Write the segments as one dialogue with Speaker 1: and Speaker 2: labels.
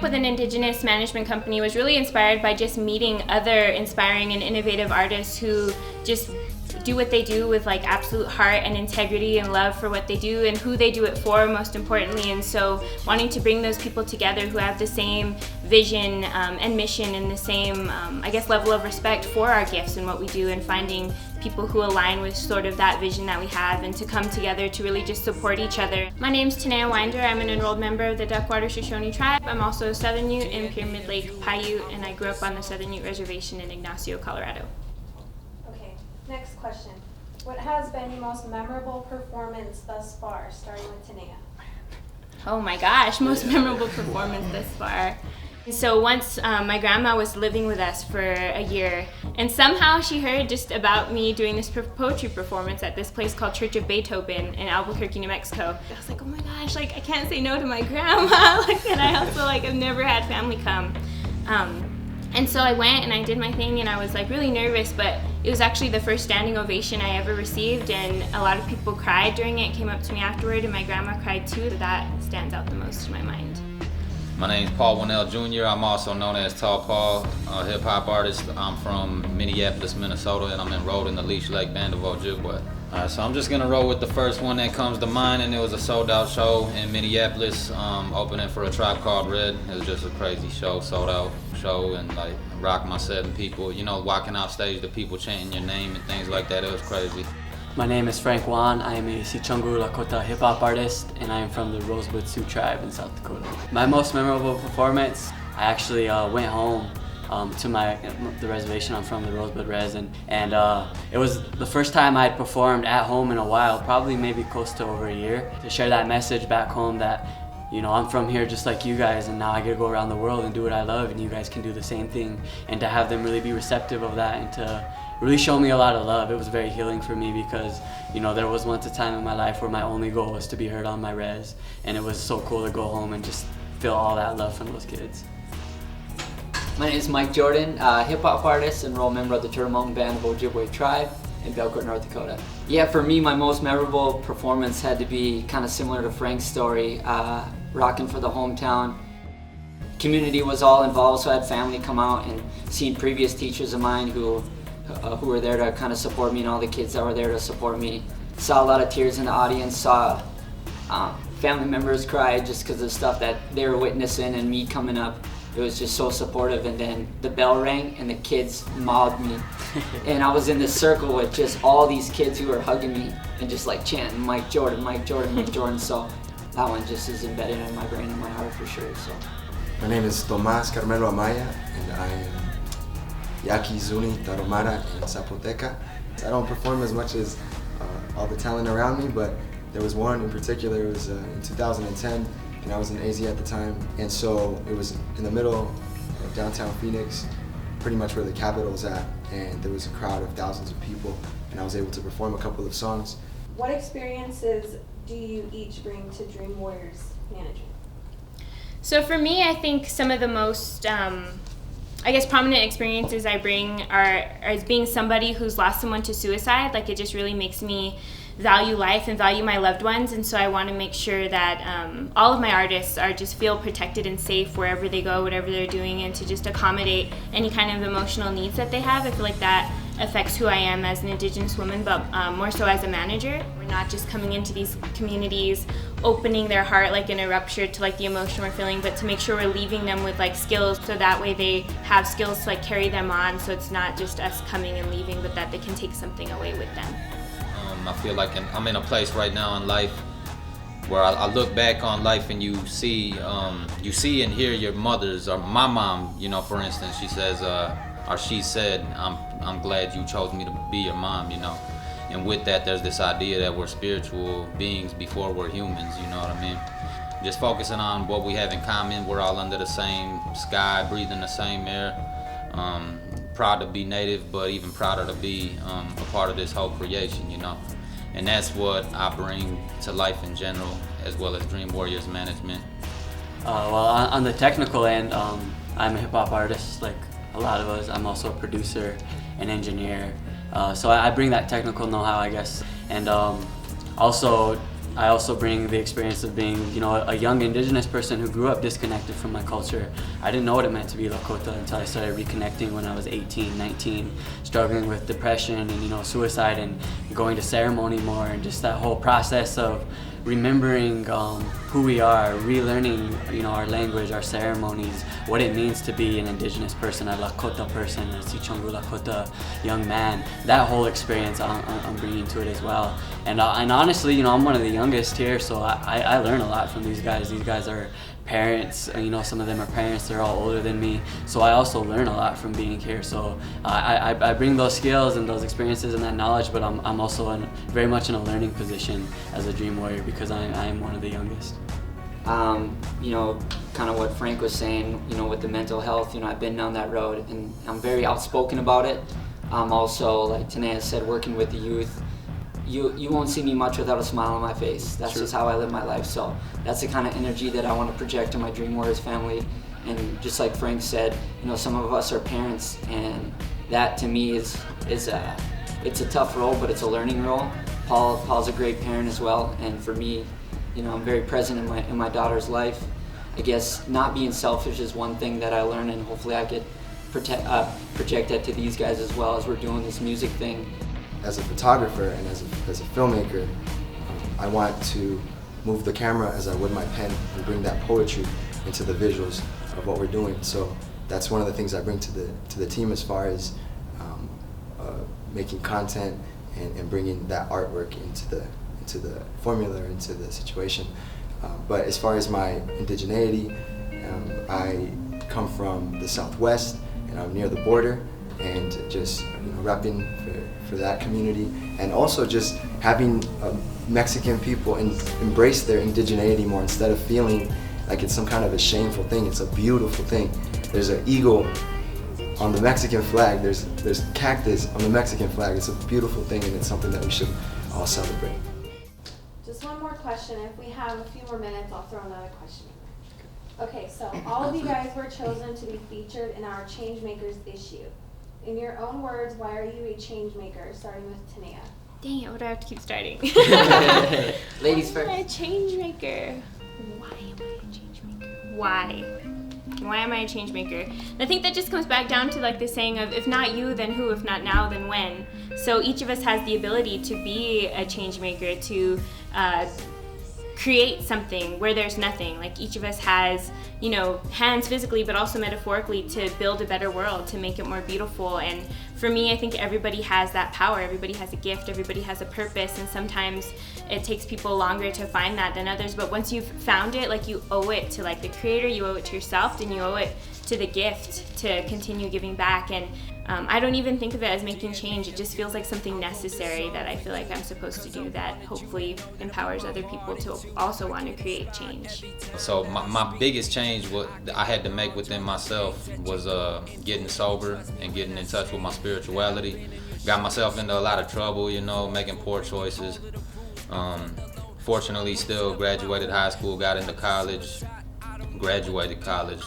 Speaker 1: with an Indigenous management company was really inspired by just meeting other inspiring and innovative artists who just do what they do with like absolute heart and integrity and love for what they do and who they do it for, most importantly. And so wanting to bring those people together who have the same vision and mission and the same, I guess, level of respect for our gifts and what we do, and finding people who align with sort of that vision that we have, and to come together to really just support each other. My name's Tanaya Winder. I'm an enrolled member of the Duckwater Shoshone tribe. I'm also a Southern Ute in Pyramid Lake Paiute, and I grew up on the Southern Ute Reservation in Ignacio, Colorado.
Speaker 2: Next question. What has been your most memorable performance thus far, starting with Tanaya?
Speaker 1: Oh my gosh, most memorable performance thus far. So once my grandma was living with us for a year, and somehow she heard just about me doing this poetry performance at this place called Church of Beethoven in Albuquerque, New Mexico. I was like, oh my gosh, like I can't say no to my grandma. Like, and I also have never had family come. And so I went and I did my thing, and I was like really nervous, but it was actually the first standing ovation I ever received, and a lot of people cried during it, came up to me afterward, and my grandma cried too. That stands out the most in my mind.
Speaker 3: My name's Paul Winnell Jr. I'm also known as Tall Paul, a hip hop artist. I'm from Minneapolis, Minnesota, and I'm enrolled in the Leech Lake Band of Ojibwe. So I'm just gonna roll with the first one that comes to mind, and it was a sold out show in Minneapolis, opening for a Tribe Called Red. It was just a crazy show, sold out show, and like rocked my set, and people, walking off stage, the people chanting your name and things like that. It was crazy.
Speaker 4: My name is Frank Waln. I am a Sichungu Lakota hip hop artist, and I am from the Rosebud Sioux tribe in South Dakota. My most memorable performance, I actually went home to the reservation. I'm from the Rosebud Res, and it was the first time I had performed at home in a while, probably maybe close to over a year, to share that message back home that, I'm from here just like you guys, and now I get to go around the world and do what I love, and you guys can do the same thing, and to have them really be receptive of that and to really show me a lot of love. It was very healing for me because, there was once a time in my life where my only goal was to be heard on my res, and it was so cool to go home and just feel all that love from those kids.
Speaker 5: My name is Mike Jordan, hip-hop artist, enrolled member of the Turtle Mountain Band of Ojibwe Tribe in Belcourt, North Dakota. Yeah, for me, my most memorable performance had to be kind of similar to Frank's story, rocking for the hometown. Community was all involved, so I had family come out, and seen previous teachers of mine who were there to kind of support me, and all the kids that were there to support me. Saw a lot of tears in the audience, saw family members cry just because of the stuff that they were witnessing and me coming up. It was just so supportive, and then the bell rang and the kids mobbed me. And I was in this circle with just all these kids who were hugging me and just like chanting, Mike Jordan, Mike Jordan, Mike Jordan. So that one just is embedded in my brain and my heart for sure. So.
Speaker 6: My name is Tomas, Karmelo, Amaya, and I am Yaqui, Zuni, Tarahumara, and Zapoteca. I don't perform as much as all the talent around me, but there was one in particular. It was in 2010, and I was in AZ at the time, and so it was in the middle of downtown Phoenix, pretty much where the Capitol's at, and there was a crowd of thousands of people, and I was able to perform a couple of songs.
Speaker 2: What experiences do you each bring to Dream Warriors management?
Speaker 1: So for me, I think some of the most prominent experiences I bring are as being somebody who's lost someone to suicide. Like, it just really makes me value life and value my loved ones, and so I want to make sure that all of my artists just feel protected and safe wherever they go, whatever they're doing, and to just accommodate any kind of emotional needs that they have. I feel like that affects who I am as an Indigenous woman, but more so as a manager. We're not just coming into these communities opening their heart like in a rupture to like the emotion we're feeling, but to make sure we're leaving them with like skills, so that way they have skills to like carry them on, so it's not just us coming and leaving, but that they can take something away with them.
Speaker 3: I feel like I'm in a place right now in life where I look back on life, and you see and hear your mothers, or my mom, for instance, she says, or she said, I'm glad you chose me to be your mom, And with that, there's this idea that we're spiritual beings before we're humans, you know what I mean? Just focusing on what we have in common. We're all under the same sky, breathing the same air. Proud to be Native, but even prouder to be a part of this whole creation, And that's what I bring to life in general, as well as Dream Warriors management.
Speaker 4: Well, on the technical end, I'm a hip hop artist, like a lot of us. I'm also a producer and engineer. So I bring that technical know-how, I guess. And also, I also bring the experience of being, a young indigenous person who grew up disconnected from my culture. I didn't know what it meant to be Lakota until I started reconnecting when I was 18, 19, struggling with depression and, suicide and going to ceremony more, and just that whole process of remembering who we are, relearning, our language, our ceremonies, what it means to be an indigenous person, a Lakota person, a Sichongu Lakota young man. That whole experience I'm bringing to it as well. And honestly, I'm one of the youngest here, so I learn a lot from these guys. These guys are parents, some of them are parents, they're all older than me, so I also learn a lot from being here. So I bring those skills and those experiences and that knowledge, but I'm also very much in a learning position as a Dream Warrior because I am one of the youngest.
Speaker 5: Kind of what Frank was saying, with the mental health, I've been down that road and I'm very outspoken about it. Also, like Tanaya said, working with the youth, you won't see me much without a smile on my face. That's just how I live my life. So that's the kind of energy that I want to project to my Dream Warriors family. And just like Frank said, some of us are parents, and that to me it's a tough role, but it's a learning role. Paul's a great parent as well, and for me, I'm very present in my daughter's life. I guess not being selfish is one thing that I learned, and hopefully I could project that to these guys as well as we're doing this music thing.
Speaker 6: As a photographer and as a filmmaker, I want to move the camera as I would my pen and bring that poetry into the visuals of what we're doing. So that's one of the things I bring to the team as far as making content and bringing that artwork into the formula, into the situation. But as far as my indigeneity, I come from the Southwest and I'm near the border, and just repping for that community, and also just having Mexican people embrace their indigeneity more instead of feeling like it's some kind of a shameful thing. It's a beautiful thing. There's an eagle on the Mexican flag. There's cactus on the Mexican flag. It's a beautiful thing, and it's something that we should all celebrate.
Speaker 2: Just one more question. If we have a few more minutes, I'll throw another question in there. Okay, so all of you guys were chosen to be featured in our Changemakers issue. In your own words, why are you a change maker? Starting with Tanaya.
Speaker 1: Dang it, what do I have to keep starting?
Speaker 5: Ladies first.
Speaker 1: Why am I a change maker? Why am I a change maker? Why? Why am I a change maker? I think that just comes back down to like the saying of, if not you, then who? If not now, then when? So each of us has the ability to be a change maker, to create something where there's nothing. Like each of us has, hands physically, but also metaphorically, to build a better world, to make it more beautiful. And for me, I think everybody has that power. Everybody has a gift. Everybody has a purpose. And sometimes it takes people longer to find that than others. But once you've found it, like, you owe it to like the creator, you owe it to yourself, and you owe it to the gift to continue giving back. And I don't even think of it as making change. It just feels like something necessary that I feel like I'm supposed to do, that hopefully empowers other people to also want to create change.
Speaker 3: So my biggest change what I had to make within myself was getting sober and getting in touch with my spirituality. Got myself into a lot of trouble, making poor choices. Fortunately, still graduated high school, got into college, graduated college.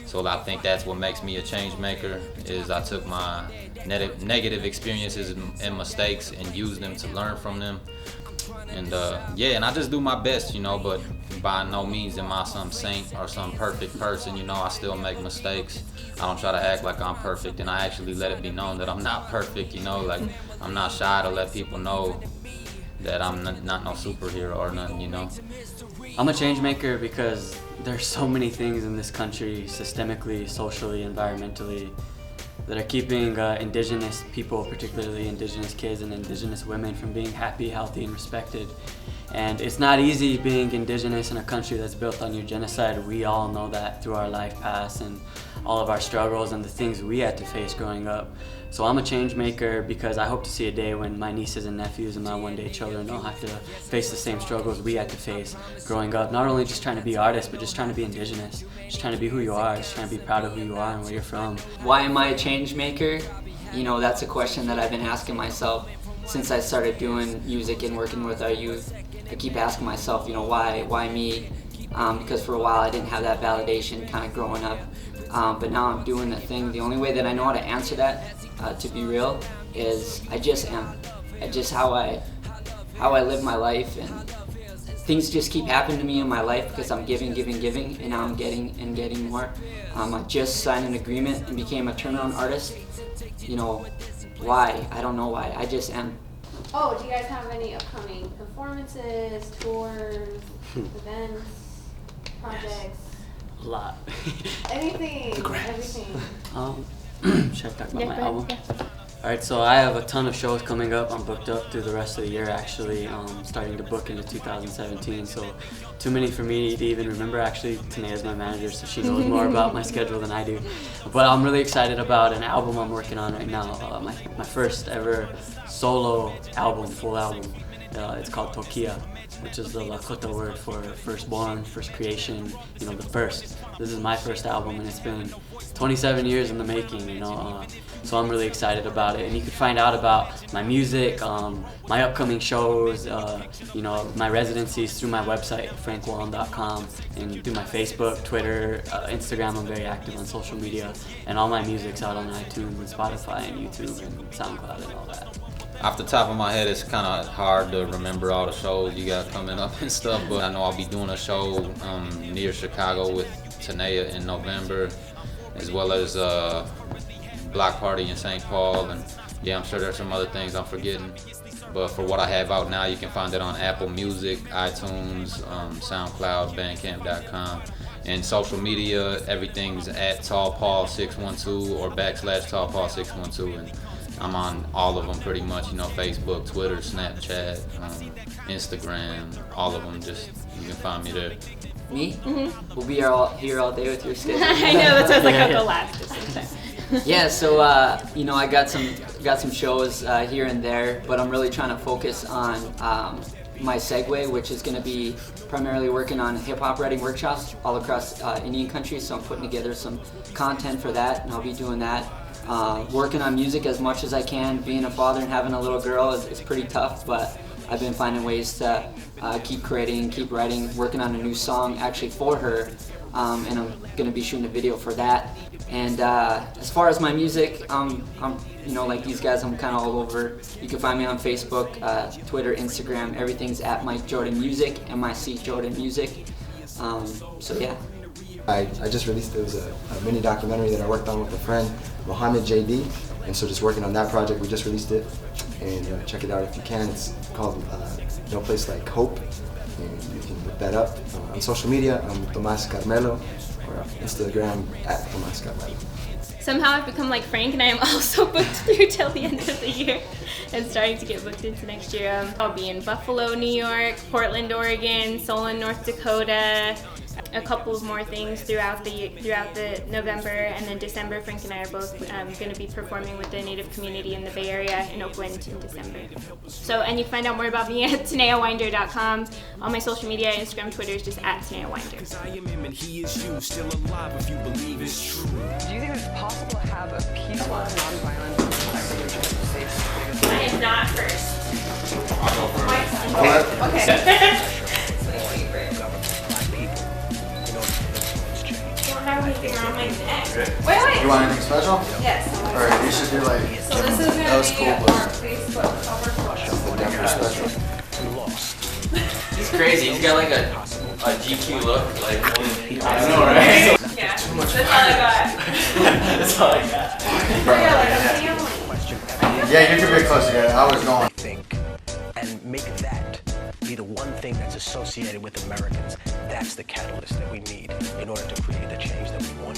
Speaker 3: So I think that's what makes me a change maker, is I took my negative experiences and mistakes and used them to learn from them. And and I just do my best, but by no means am I some saint or some perfect person. I still make mistakes. I don't try to act like I'm perfect, and I actually let it be known that I'm not perfect. Like, I'm not shy to let people know that I'm not no superhero or nothing.
Speaker 4: I'm a change maker because there's so many things in this country, systemically, socially, environmentally, that are keeping indigenous people, particularly indigenous kids and indigenous women, from being happy, healthy, and respected. And it's not easy being indigenous in a country that's built on your genocide. We all know that through our life past and all of our struggles and the things we had to face growing up. So I'm a change maker because I hope to see a day when my nieces and nephews and my one-day children don't have to face the same struggles we had to face growing up. Not only just trying to be artists, but just trying to be indigenous. Just trying to be who you are, just trying to be proud of who you are and where you're from.
Speaker 5: Why am I a change maker? That's a question that I've been asking myself since I started doing music and working with our youth. I keep asking myself, why me? Because for a while I didn't have that validation kind of growing up. But now I'm doing the thing. The only way that I know how to answer that, to be real, is I just am. It's just how I live my life, and things just keep happening to me in my life because I'm giving, and now I'm getting and getting more. I just signed an agreement and became a turnaround artist. You know, why? I don't know why. I just am.
Speaker 2: Oh, do you guys have any upcoming performances, tours, events, projects?
Speaker 4: A lot.
Speaker 2: Anything, everything.
Speaker 4: Should I talk about
Speaker 1: Yeah,
Speaker 4: my
Speaker 1: go ahead,
Speaker 4: album?
Speaker 1: yeah.
Speaker 4: Alright, so I have a ton of shows coming up. I'm booked up through the rest of the year actually, starting to book into 2017, so too many for me to even remember. Actually, Tanaya's my manager, so she knows more about my schedule than I do. But I'm really excited about an album I'm working on right now, my first ever solo album, full album. It's called Tokia, which is the Lakota word for firstborn, first creation, you know, the first. This is my first album, and it's been 27 years in the making, you know, so I'm really excited about it. And you can find out about my music, my upcoming shows, you know, my residencies through my website, frankwaln.com, and through my Facebook, Twitter, Instagram. I'm very active on social media, and all my music's out on iTunes and Spotify and YouTube and SoundCloud and all that.
Speaker 3: Off the top of my head, it's kind of hard to remember all the shows you got coming up and stuff, but I know I'll be doing a show near Chicago with Tanaya in November, as well as Block Party in St. Paul, and yeah, I'm sure there's some other things I'm forgetting. But for what I have out now, you can find it on Apple Music, iTunes, SoundCloud, Bandcamp.com. And social media, everything's at TallPaul612 or /TallPaul612. And I'm on all of them pretty much, you know, Facebook, Twitter, Snapchat, Instagram, all of them. Just, you can find me there.
Speaker 5: Me? Mm-hmm. We'll be here all day with your schedule.
Speaker 1: I know, that's why I was like, I'll go last just sometimes.
Speaker 5: Yeah, so you know, I got some shows here and there, but I'm really trying to focus on my segue, which is going to be primarily working on hip-hop writing workshops all across Indian country. So I'm putting together some content for that, and I'll be doing that. Working on music as much as I can. Being a father and having a little girl is pretty tough, but I've been finding ways to keep creating, keep writing, working on a new song actually for her, and I'm going to be shooting a video for that. And as far as my music, I'm you know, like these guys, I'm kind of all over. You can find me on Facebook, Twitter, Instagram. Everything's at Mike Jordan Music, MIC Jordan Music. So yeah.
Speaker 6: I just released, it was a mini documentary that I worked on with a friend, Mohammed JD, and so just working on that project. We just released it, and check it out if you can. It's called No Place Like Hope, and you can look that up. On social media, I'm Tomas Karmelo, or Instagram at Tomas Karmelo.
Speaker 1: Somehow I've become like Frank, and I am also booked through till the end of the year and starting to get booked into next year. I'll be in Buffalo, New York, Portland, Oregon, Solon, North Dakota, a couple of more things throughout the November, and then December. Frank and I are both going to be performing with the Native community in the Bay Area in Oakland in December. So, and you can find out more about me at TanayaWinder.com. All my social media, Instagram, Twitter is just at Tanaya Winder.
Speaker 7: Do you think it's possible to have a peaceful, non-violent revolution?
Speaker 1: I am not first.
Speaker 7: Okay.
Speaker 1: Don't have anything around my neck.
Speaker 2: Wait.
Speaker 6: You want anything special?
Speaker 2: Yes.
Speaker 6: Alright, you should do like,
Speaker 2: So this is
Speaker 6: that was
Speaker 2: going to
Speaker 6: cool,
Speaker 2: be our
Speaker 6: but
Speaker 2: Facebook cover photo.
Speaker 6: the Denver special.
Speaker 4: He's crazy. He's got like a GQ look, like
Speaker 1: I know, right? Yeah, that's all I got.
Speaker 4: That's all I got.
Speaker 2: Yeah, like a family.
Speaker 6: Yeah, you could be closer. Yeah, I was going.
Speaker 8: Think and make that be the one thing that's associated with Americans. That's the catalyst that we need in order to create the change that we want.